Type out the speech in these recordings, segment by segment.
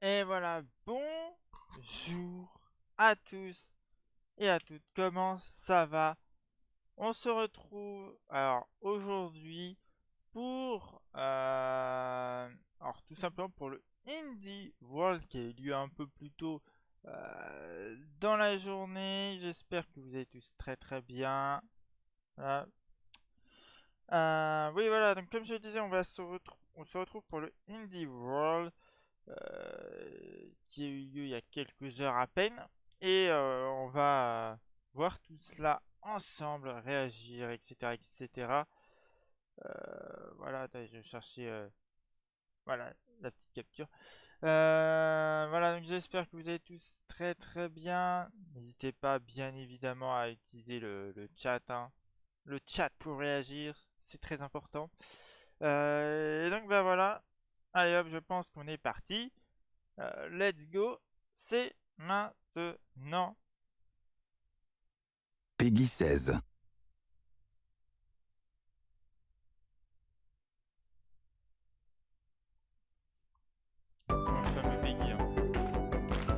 Et voilà, bonjour à tous et à toutes, comment ça va? On se retrouve alors aujourd'hui pour alors tout simplement pour le Indie World qui a eu lieu un peu plus tôt dans la journée. J'espère que vous allez tous très bien. Voilà. Oui voilà, donc comme je disais, on se retrouve pour le Indie World. Qui a eu lieu il y a quelques heures à peine. Et on va voir tout cela ensemble, réagir, etc. etc. Voilà, attendez, je cherchais voilà, la petite capture. Voilà, donc j'espère que vous allez tous très bien. N'hésitez pas bien évidemment à utiliser le chat. Hein. Le chat pour réagir, c'est très important. Et donc bah voilà. Allez hop, je pense qu'on est parti. Let's go, c'est maintenant. Peggy 16. Le fameux Peggy. Hein.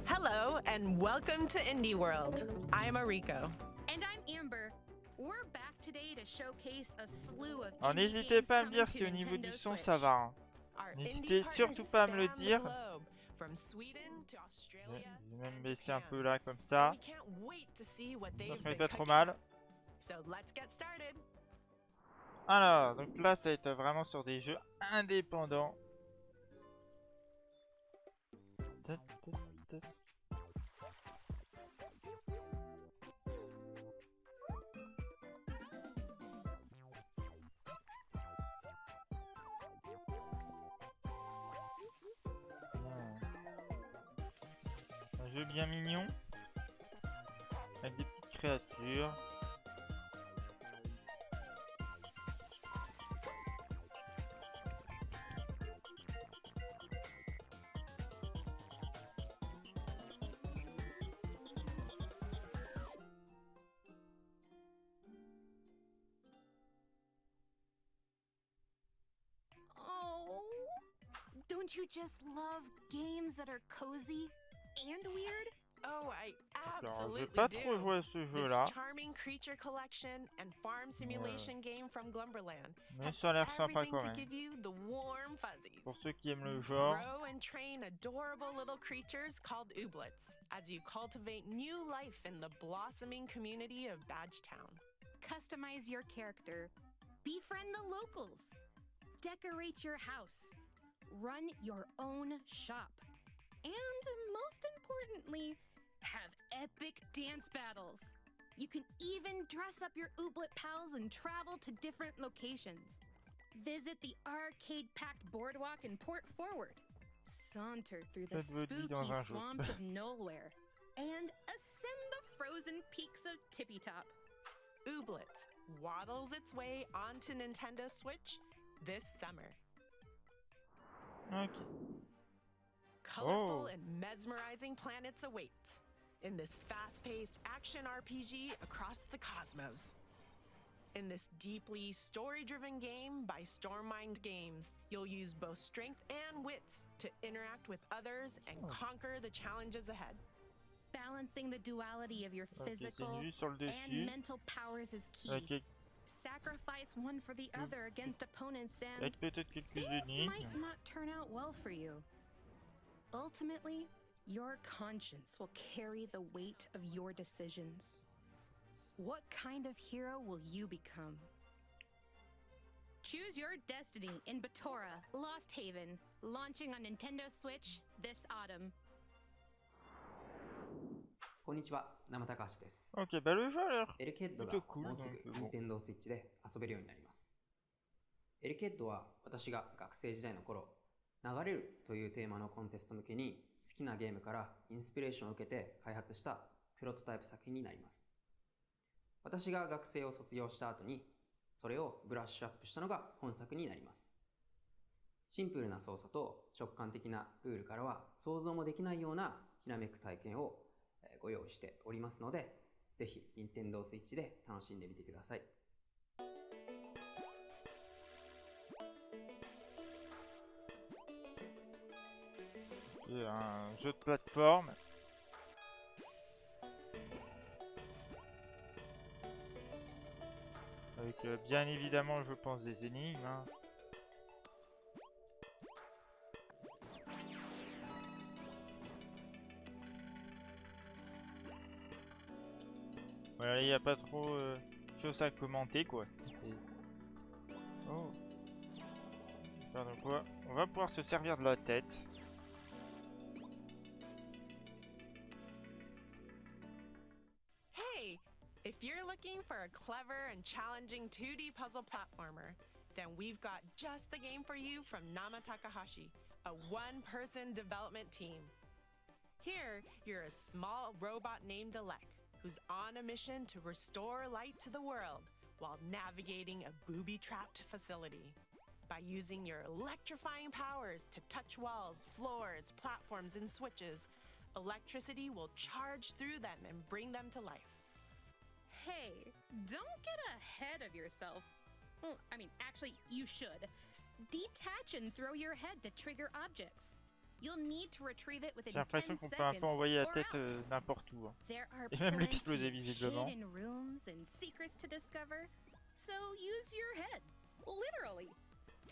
Hello and welcome to Indie World. I'm Ariko. And I'm Amber. We're back today to showcase a slew of Alors indie n'hésitez games pas à me coming dire to si au niveau Nintendo du son Switch. ça va. Hein. Our N'hésitez indie surtout partners pas à me le span the dire. globe, from Sweden to Je Australia vais même and baisser un Japan. peu là comme And ça. we can't wait to see what Ça they've se met been pas trop cooking. mal. So let's get started. Alors, donc là ça va être vraiment sur des jeux indépendants. Un jeu bien mignon. Avec des petites créatures. Oh, don't you just love games that are cozy and weird? Oh, I Alors, je vais absolutely pas trop do. jouer à ce jeu This là. charming creature collection and farm simulation game from Glumberland Mais has ça a l'air sympa everything quand to même. give you the warm fuzzies. Pour ceux qui aiment le genre. Grow and train adorable little creatures called ooblets as you cultivate new life in the blossoming community of Badgetown. Customize your character. Befriend the locals. Decorate your house. Run your own shop. And most importantly, have epic dance battles. You can even dress up your ooblet pals and travel to different locations. Visit the arcade-packed boardwalk in Port Forward. Saunter through the Faites votre vie dans spooky un jeu. swamps of Nowhere. And ascend the frozen peaks of Tippy Top. Ooblets waddles its way onto Nintendo Switch this summer. Ok. Colorful Oh. and mesmerizing planets await in this fast-paced action RPG across the cosmos. In this deeply story-driven game by Stormmind Games, you'll use both strength and wits to interact with others and conquer the challenges ahead. Balancing the duality of your Ok, c'est physical une vue sur le and dessus. mental powers is key. Avec, Sacrifice one for the other against opponents and avec peut-être quelques things énigmes. might not turn out well for you. Ultimately, your conscience will carry the weight of your decisions. What kind of hero will you become? Choose your destiny in Batora, Lost Haven, launching on Nintendo Switch this autumn. こんにちは、生高橋です。Ok, bah le jeu a l'air エルケッド plutôt が cool. もうすぐ Donc, bon. Nintendo Switch で遊べるようになります。エルケッドは私が学生時代の頃、流れるというテーマのコンテスト向けに好きなゲームからインスピレーションを受けて開発したプロトタイプ作品になります。私が学生を卒業した後にそれをブラッシュアップしたのが本作になります。シンプルな操作と直感的なルールからは想像もできないようなひらめく体験をご用意しておりますので、ぜひ Nintendo Switch で楽しんでみてください。C'est un jeu de plateforme. Avec bien évidemment, je pense, des énigmes. Hein. Voilà, il n'y a pas trop de choses à commenter, quoi. Oh. Pardon, quoi. On va pouvoir se servir de la tête. Hey, if you're looking for a clever and challenging 2D puzzle platformer, then we've got just the game for you from Nama Takahashi, a one-person development team. Here, you're a small robot named Alec, who's on a mission to restore light to the world while navigating a booby-trapped facility. By using your electrifying powers to touch walls, floors, platforms, and switches, electricity will charge through them and bring them to life. Hey, don't get ahead of yourself. Well, I mean, actually, you should. Detach and throw your head to trigger objects. You'll need to retrieve it within J'ai 10 l'impression qu'on seconds peut un peu envoyer la or tête else. n'importe où. Hein. There are Et même plenty l'exploser visiblement. hidden rooms and secrets to discover. So use your head, literally,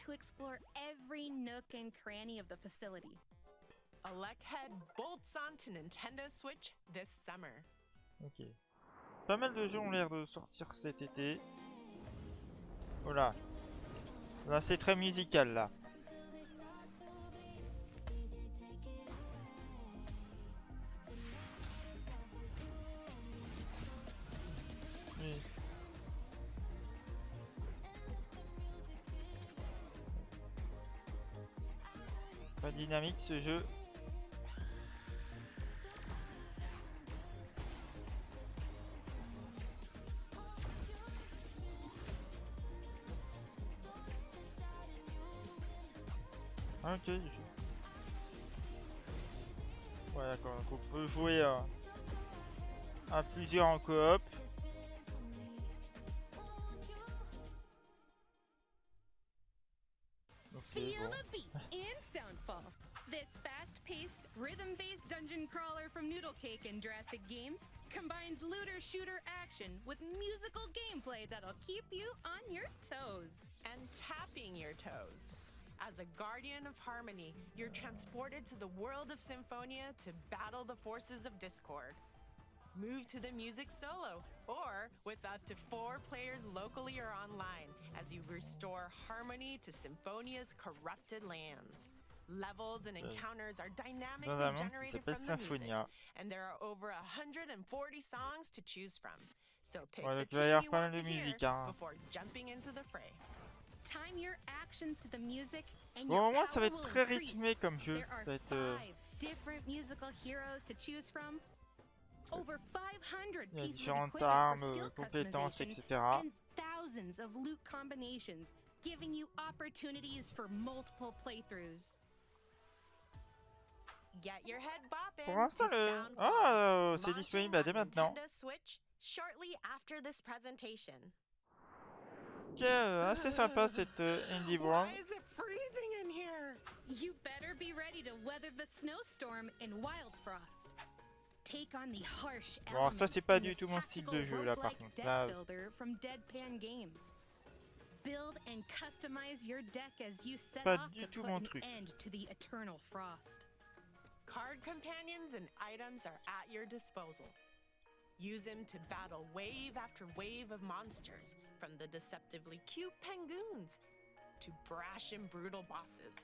to explore every nook and cranny of the facility. Alec Head bolts onto Nintendo Switch this summer. Ok. Pas mal de jeux ont l'air de sortir cet été. Voilà. Là, c'est très musical, là. Oui. Pas dynamique ce jeu. Ok. Ouais, d'accord. Donc on peut jouer à plusieurs en coop. Feel the beat in Soundfall. This fast-paced, rhythm-based dungeon crawler from Noodle Cake and Drastic Games combines looter-shooter action with musical gameplay that'll keep you on your toes. And tapping your toes. As a guardian of harmony, you're transported to the world of Symphonia to battle the forces of discord. Move to the music solo, or with up to 4 players locally or online, as you restore harmony to Symphonia's corrupted lands. Levels and encounters are dynamically generated from the music, and there are over 140 songs to choose from. So pick the tune you want to hear before jumping into the fray. Time your actions to the music and Bon, your moi ça va power être will très increase. rythmé comme jeu. There are Ça va être, 5 different musical heroes to choose from. Over 500 il y a pieces of différentes equipment for armes, skill compétences, customization, etc. and thousands of loot combinations, giving you opportunities for multiple playthroughs. Get your head bopping Pour l'instant, to le... Soundfall, Ah, c'est launching disponible dès on maintenant. Nintendo Switch shortly after this presentation. Ok, assez sympa cette Indie World. Why is it freezing in here? You better be ready to weather the snowstorm in Wild Frost. Take on the harsh Bon, ça elements c'est pas in du this tout mon style tactical de jeu là par roguelike contre. deck Là, builder from Deadpan Games. Build and customize your deck as you set pas off du to tout put mon an truc. end to the eternal frost. Card companions and items are at your disposal. Use them to battle wave after wave of monsters, from the deceptively cute penguins to brash and brutal bosses.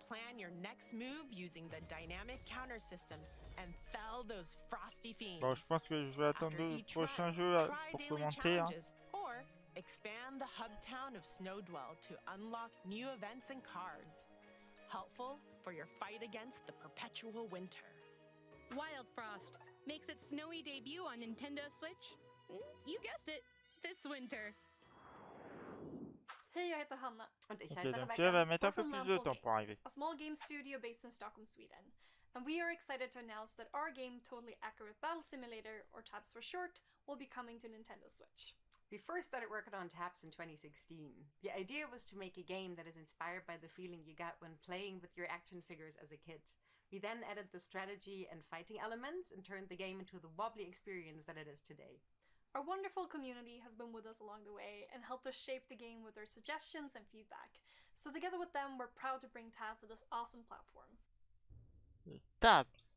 Plan your next move using the dynamic counter system and fell those frosty fiends. Bon, je pense que je vais attendre After le each prochain round, jeu try pour daily commenter. Hein. challenges, or expand the hub town of Snowdwell to unlock new events and cards. Helpful for your fight against the perpetual winter. Wild Frost makes its snowy debut on Nintendo Switch. You guessed it, this winter. Hej, jag heter Hanna. Ok, donc tu vas mettre un peu plus de temps pour arriver. A small game studio based in Stockholm, Sweden. And we are excited to announce that our game, Totally Accurate Battle Simulator, or TAPS for short, will be coming to Nintendo Switch. We first started working on TAPS in 2016. The idea was to make a game that is inspired by the feeling you get when playing with your action figures as a kid. We then added the strategy and fighting elements and turned the game into the wobbly experience that it is today. Our wonderful community has been with us along the way and helped us shape the game with their suggestions and feedback. So together with them, we're proud to bring TAPS to this awesome platform. Taps.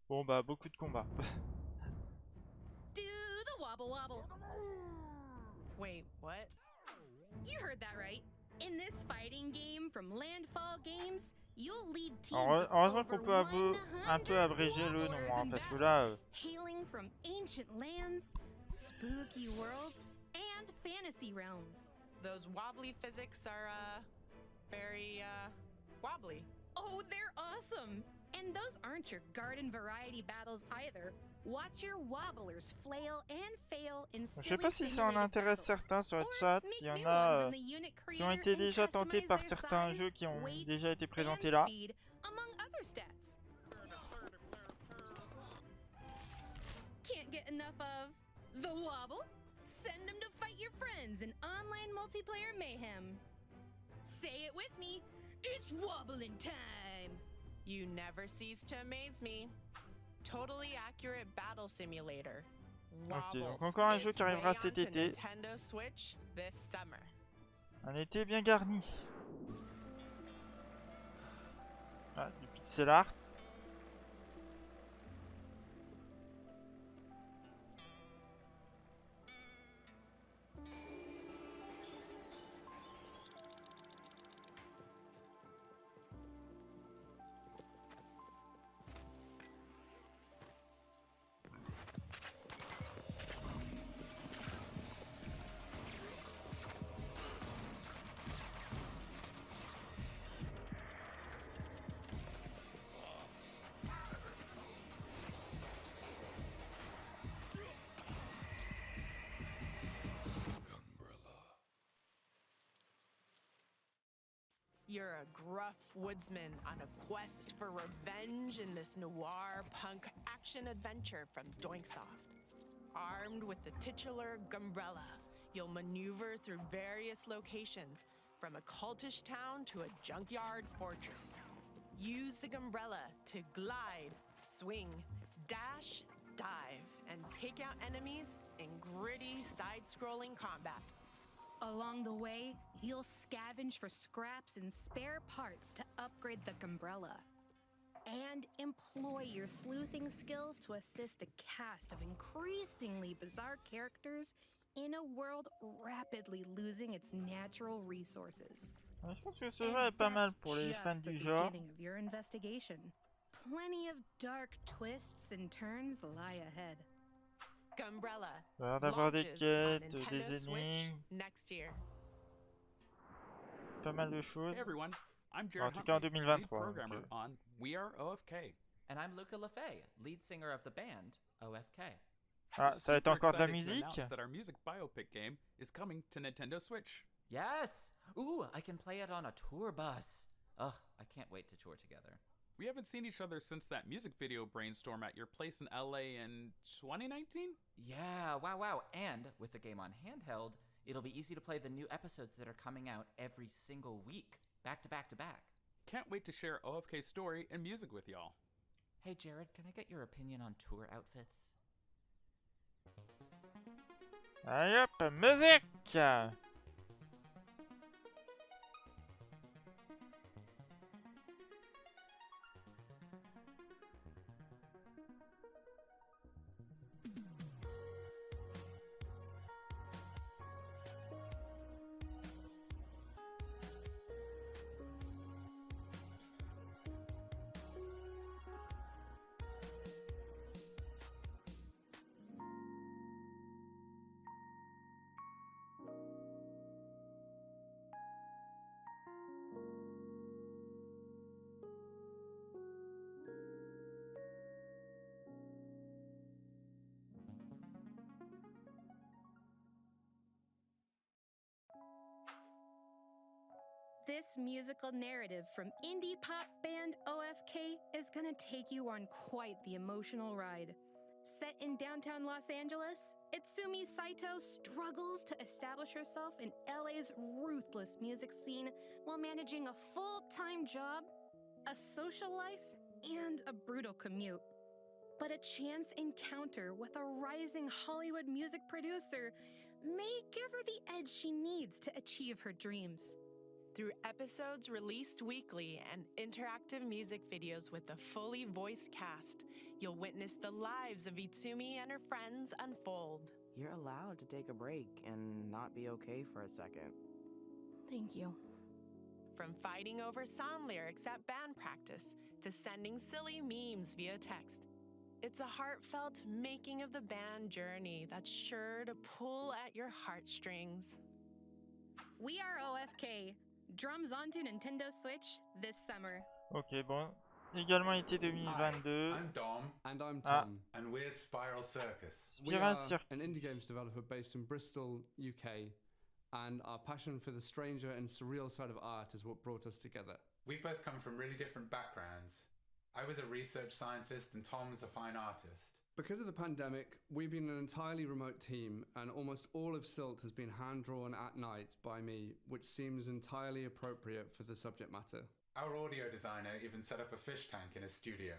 Bon bah beaucoup de combats. Do the wobble wobble. Wait, what? You heard that right. In this fighting game from Landfall Games, you'll lead teams Alors, of heureusement over qu'on peut un peu 100 abréger le nom, wobblers hein, in parce que battle, là... hailing from ancient lands, spooky worlds, and fantasy realms. Those wobbly physics are, very, wobbly. Oh, they're awesome! And those aren't your garden variety battles either. Watch your wobblers flail and fail in Je sais pas si ça en intéresse certains sur le chat, s'il y en a qui ont été déjà tentés par certains jeux qui ont déjà été présentés là. Can't get enough of the wobble? Send them to fight your friends in online multiplayer mayhem. Say it with me. It's wobbling time. You never cease to amaze me. Totally Accurate Battle Simulator. Ok, donc encore un jeu qui arrivera cet été. Nintendo Switch this summer. Un été bien garni. Ah, du pixel art. You're a gruff woodsman on a quest for revenge in this noir punk action adventure from Doinksoft. Armed with the titular Gumbrella, you'll maneuver through various locations, from a cultish town to a junkyard fortress. Use the Gumbrella to glide, swing, dash, dive, and take out enemies in gritty side-scrolling combat. Along the way, you'll scavenge for scraps and spare parts to upgrade the Gumbrella. And employ your sleuthing skills to assist a cast of increasingly bizarre characters in a world rapidly losing its natural resources. Je pense que ce jeu est pas mal pour les fans du genre. Of your investigation. Plenty of dark twists and turns lie ahead. Gumbrella D'avoir des launches on quêtes, Nintendo des Switch énigmes, next year. pas mal de choses. Hey everyone, I'm En Jared tout cas en Huntley, 2023. lead programmer donc, on We Are OFK. And I'm Luca LaFay, lead singer of the band OFK. Ah, ça va être encore de la Super excited to musique. announce that our music biopic game is coming to Nintendo Switch. Yes! Ooh, I can play it on a tour bus. Ugh, I can't wait to tour together. We haven't seen each other since that music video brainstorm at your place in LA in 2019? Yeah, wow. And with the game on handheld, it'll be easy to play the new episodes that are coming out every single week, back to back to back. Can't wait to share OFK's story and music with y'all. Hey Jared, can I get your opinion on tour outfits? Allez hop, musique! This musical narrative from indie pop band OFK is gonna take you on quite the emotional ride. Set in downtown Los Angeles, Itsumi Saito struggles to establish herself in LA's ruthless music scene while managing a full-time job, a social life, and a brutal commute. But a chance encounter with a rising Hollywood music producer may give her the edge she needs to achieve her dreams. Through episodes released weekly and interactive music videos with a fully voiced cast, you'll witness the lives of Itsumi and her friends unfold. You're allowed to take a break and not be okay for a second. Thank you. From fighting over song lyrics at band practice to sending silly memes via text, it's a heartfelt making of the band journey that's sure to pull at your heartstrings. We are OFK. Drums onto Nintendo Switch this summer. Ok, bon. Également été 2022. I'm Dom. And I'm Ah. Tom. And we're Spiral Circus. We Spiral are Circus. an indie games developer based in Bristol, UK, and our passion for the stranger and surreal side of art is what brought us together. We both come from really different backgrounds. I was a research scientist and Tom's a fine artist. Because of the pandemic, we've been an entirely remote team, and almost all of Silt has been hand-drawn at night by me, which seems entirely appropriate for the subject matter. Our audio designer even set up a fish tank in his studio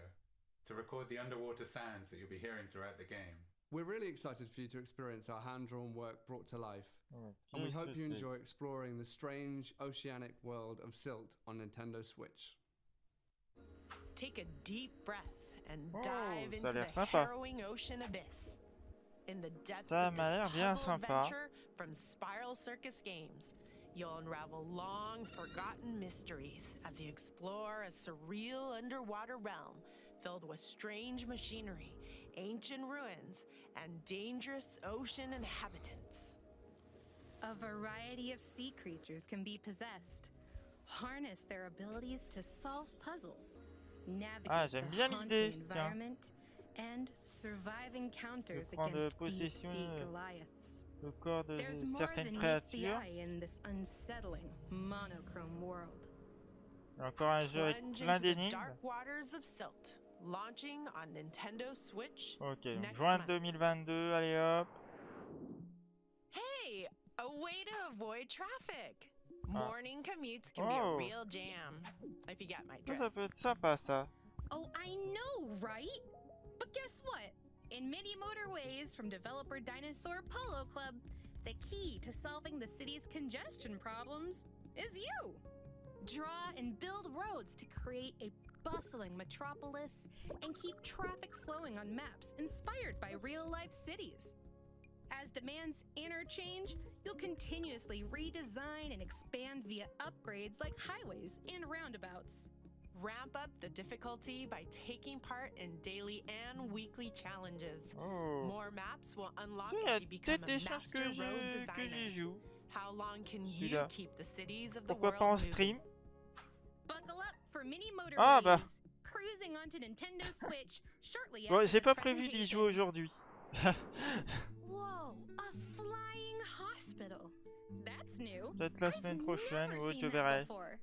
to record the underwater sounds that you'll be hearing throughout the game. We're really excited for you to experience our hand-drawn work brought to life, and we Ok, hope you ceci. enjoy exploring the strange oceanic world of Silt on Nintendo Switch. Take a deep breath and Oh, dive ça a into l'air the sympa. harrowing ocean abyss. In the depths Ça of m'a l'air this bien puzzle sympa. adventure from Spiral Circus Games, you'll unravel long forgotten mysteries as you explore a surreal underwater realm filled with strange machinery, ancient ruins, and dangerous ocean inhabitants. A variety of sea creatures can be possessed. Harness their abilities to solve puzzles, navigate j'aime the bien haunting l'idée, tiens. environment, and survive encounters De prendre against possession, deep-sea Goliaths. Le corps de There's more certaines than meets the créatures. eye in this unsettling, monochrome world. Il y a encore un jeu avec Plunge plein into the d'énigmes. dark waters of Silt, launching on Nintendo Switch. Ok, donc next juin month. 2022, allez hop. Hey, a way to avoid traffic. Ah. Morning commutes can be a Oh. real jam, if you get my Ça, drift. ça peut être sympa ça. Oh, I know, right? But guess what? In many motorways from developer Dinosaur Polo Club, the key to solving the city's congestion problems is you. Draw and build roads to create a bustling metropolis and keep traffic flowing on maps inspired by real-life cities. As demands interchange, you'll continuously redesign and expand via upgrades like highways and roundabouts. Ramp up the difficulty by taking part in daily and weekly challenges. Oh. More maps will unlock Il y a as you become peut-être a des chances master road que j'y designer. joue. How long can you Celui-là. keep the cities of the Pourquoi world pas en moving? stream? Buckle up for mini motorways. Ah, bah. Cruising onto Nintendo Switch shortly Bon, after j'ai this pas prévu d'y presentation. jouer aujourd'hui. Whoa, a flying hospital. That's new. Peut-être la I've semaine prochaine never ou autre, seen je that verrai. before.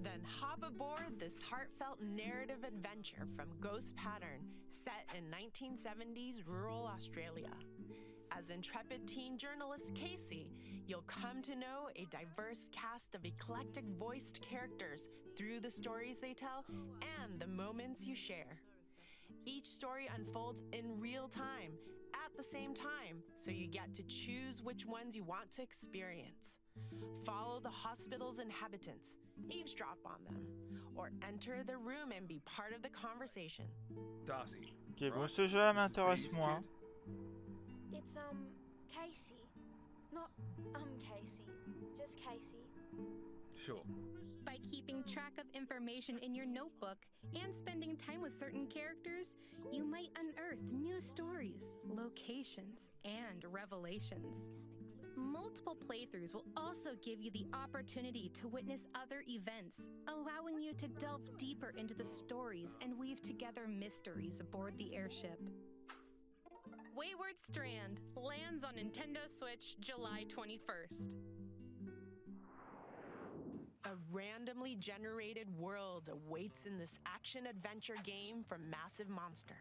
Then hop aboard this heartfelt narrative adventure from Ghost Pattern, set in 1970s rural Australia. As intrepid teen journalist Casey, you'll come to know a diverse cast of eclectic voiced characters through the stories they tell and the moments you share. Each story unfolds in real time, at the same time, so you get to choose which ones you want to experience. Follow the hospital's inhabitants, eavesdrop on them, or enter the room and be part of the conversation. Darcy. Ok, bon, right? ce jeu-là This is m'intéresse Bree's moins. kid? It's, Casey. Not, Casey. Just Casy. Sure. By keeping track of information in your notebook and spending time with certain characters, you might unearth new stories, locations, and revelations. Multiple playthroughs will also give you the opportunity to witness other events, allowing you to delve deeper into the stories and weave together mysteries aboard the airship. Wayward Strand lands on Nintendo Switch July 21st. A randomly generated world awaits in this action-adventure game from Massive Monster.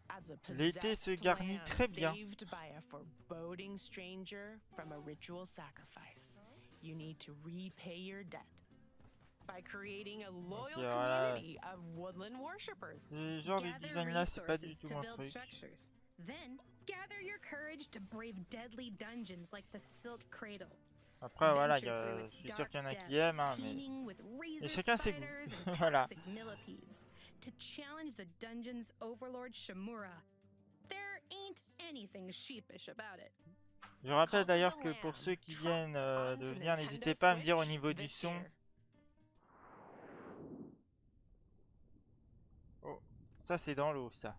As a L'été se possessed garnit lamb très bien. saved by a foreboding stranger from a ritual sacrifice, you need to repay your debt by creating a loyal community of woodland worshippers. Ce genre de Gather design-là, c'est pas du resources tout to mon build truc. structures. Then gather your courage to brave deadly dungeons like the Silk Cradle. Après, voilà, Venture through its je suis sûr qu'il y en a dark qui aiment, hein, depths, mais teeming with razor chacun ses goûts. spiders and Voilà. toxic millipedes. To challenge the dungeon's overlord Shimura. There ain't anything sheepish about it. Je rappelle d'ailleurs que pour ceux qui viennent de venir, n'hésitez pas à me dire au niveau du son. Oh, ça c'est dans l'eau, ça.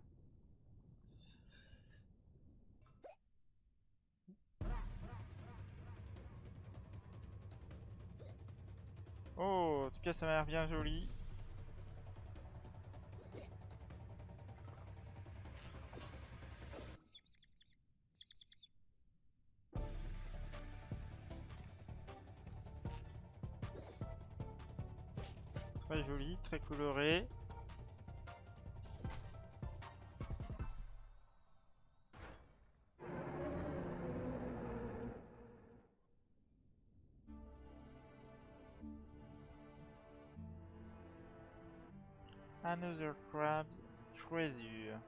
Oh, en tout cas, ça m'a l'air bien joli. Très joli, très coloré. Another crab treasure.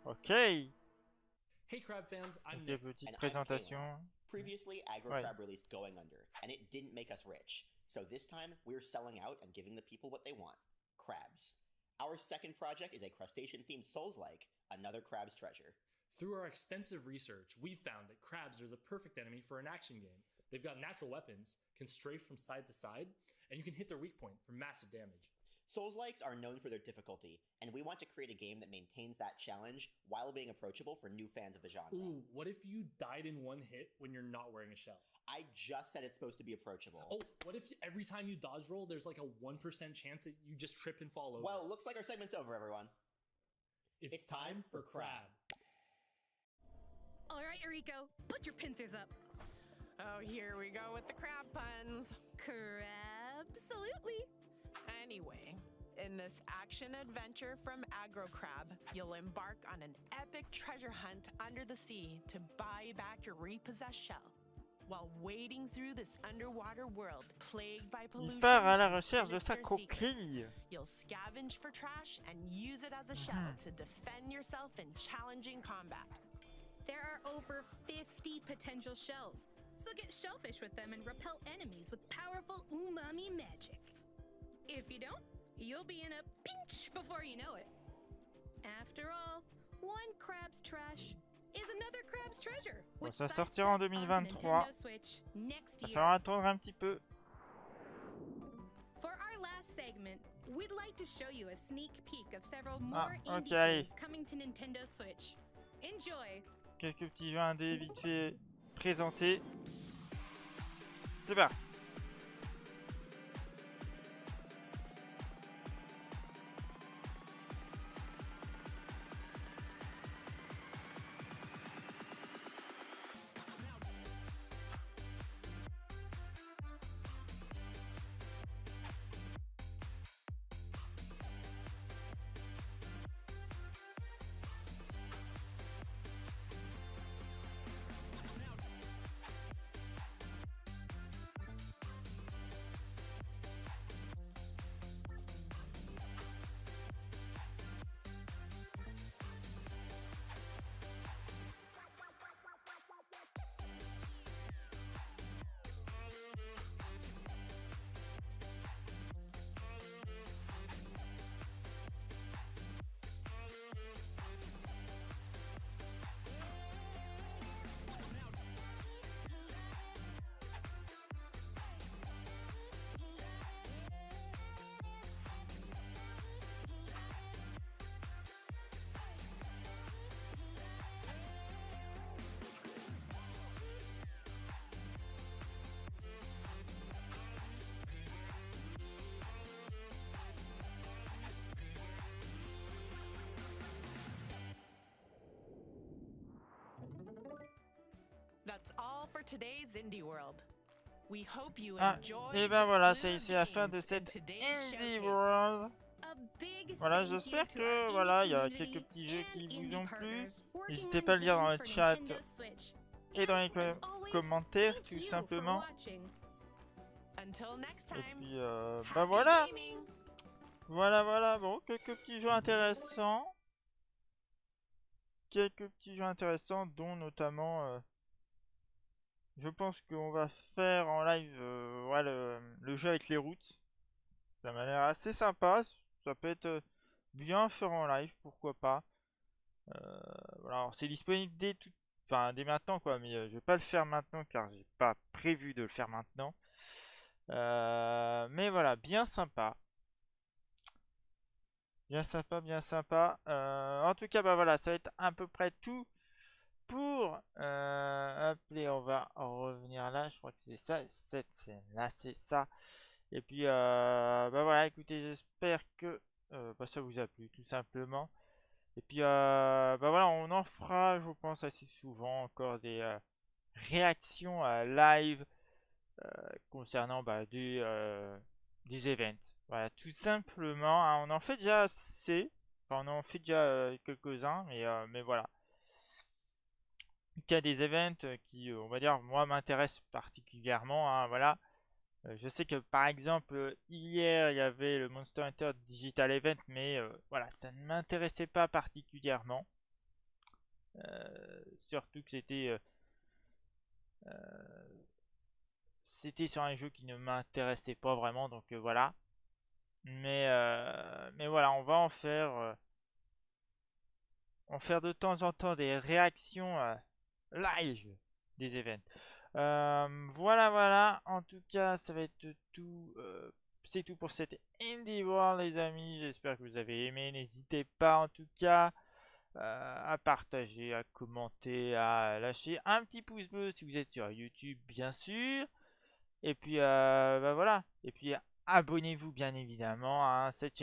Ok. Hey Crab fans, I'm Ok, Nick. petite And I'm présentation. Kayla. Previously, Aggro Ouais. Crab released Going Under, and it didn't make us rich. So this time, we're selling out and giving the people what they want. Crabs. Our second project is a crustacean-themed Souls-like, another crab's treasure. Through our extensive research, we found that crabs are the perfect enemy for an action game. They've got natural weapons, can strafe from side to side, and you can hit their weak point for massive damage. Souls-likes are known for their difficulty, and we want to create a game that maintains that challenge while being approachable for new fans of the genre. Ooh, what if you died in one hit when you're not wearing a shell? I just said it's supposed to be approachable. Oh, what if every time you dodge roll, there's like a 1% chance that you just trip and fall over? Well, looks like our segment's over, everyone. It's time for Crab. All right, Eriko, put your pincers up. Oh, here we go with the crab puns. Crab-salutely. Anyway, in this action-adventure from Aggro Crab, you'll embark on an epic treasure hunt under the sea to buy back your repossessed shell. While wading through this underwater world plagued by pollution, Il part à la and recherche de sa sinister coquille. secrets, you'll scavenge for trash and use it as a shell to defend yourself in challenging combat. There are over 50 potential shells, so get shellfish with them and repel enemies with powerful umami magic. If you don't, you'll be in a pinch before you know it. After all, one crab's trash is another crab's treasure. Bon, ça sortira en 2023. Next Ça year. fera attendre un petit peu. For our last segment, we'd like to show you a sneak peek of several more Ah, indie ok, allez. games coming to Nintendo Switch. Enjoy! Quelques petits jeux indés vite fait présentés. C'est parti. That's all for today's Indie World. We hope you Ah, enjoyed et ben the voilà, slew of c'est la fin de games in cette today's Indie showcase. World. A big Voilà, thank you j'espère to que our indie voilà, il y a community quelques petits jeux and qui vous indie ont plu. partners working N'hésitez on pas à le dire dans games le for chat Nintendo Switch. et dans les As always, commentaires, thank tout you for simplement. watching. Until next Et time. puis, bah Happy voilà. gaming. Voilà, bon, quelques petits jeux intéressants. Quelques petits jeux intéressants, dont notamment, je pense qu'on va faire en live ouais, le jeu avec les routes. Ça m'a l'air assez sympa. Ça peut être bien à faire en live, pourquoi pas. Voilà, alors c'est disponible enfin, dès maintenant, quoi, mais je vais pas le faire maintenant car j'ai pas prévu de le faire maintenant. Mais voilà, bien sympa. Bien sympa, bien sympa. En tout cas, bah voilà, ça va être à peu près tout pour appeler. On va en revenir là. Je crois que c'est ça. Cette scène-là, c'est ça. Et puis, bah voilà, écoutez, j'espère que bah, ça vous a plu, tout simplement. Et puis, bah voilà, on en fera, je pense, assez souvent encore des réactions live concernant bah, des events. Voilà, tout simplement, hein, on en fait déjà assez. Enfin, on en fait déjà quelques-uns, mais voilà. Il y a des events qui, on va dire, moi, m'intéressent particulièrement. Hein, voilà. Je sais que, par exemple, hier, il y avait le Monster Hunter Digital Event, mais voilà, ça ne m'intéressait pas particulièrement. Surtout que c'était sur un jeu qui ne m'intéressait pas vraiment, donc voilà. Mais voilà, on va en faire de temps en temps des réactions live des events. Voilà. En tout cas, ça va être tout. C'est tout pour cette Indie World, les amis. J'espère que vous avez aimé. N'hésitez pas, en tout cas, à partager, à commenter, à lâcher un petit pouce bleu si vous êtes sur YouTube, bien sûr. Et puis, bah voilà. Et puis, abonnez-vous, bien évidemment, à cette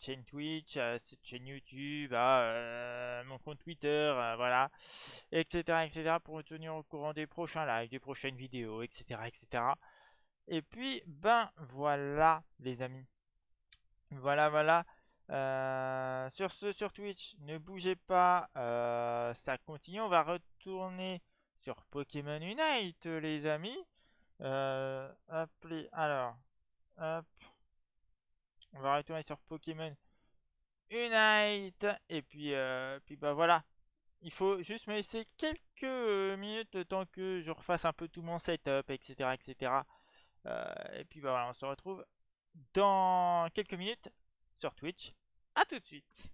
chaîne Twitch, à cette chaîne YouTube, à mon compte Twitter, voilà, etc., pour vous tenir au courant des prochains lives, des prochaines vidéos, etc. Et puis, ben voilà, les amis. Voilà. Sur Twitch, ne bougez pas, ça continue. On va retourner sur Pokémon Unite, les amis. Alors, hop, on va retourner sur Pokémon Unite. Et puis bah voilà. Il faut juste me laisser quelques minutes le temps que je refasse un peu tout mon setup, etc. Et puis bah voilà, on se retrouve dans quelques minutes sur Twitch. À tout de suite.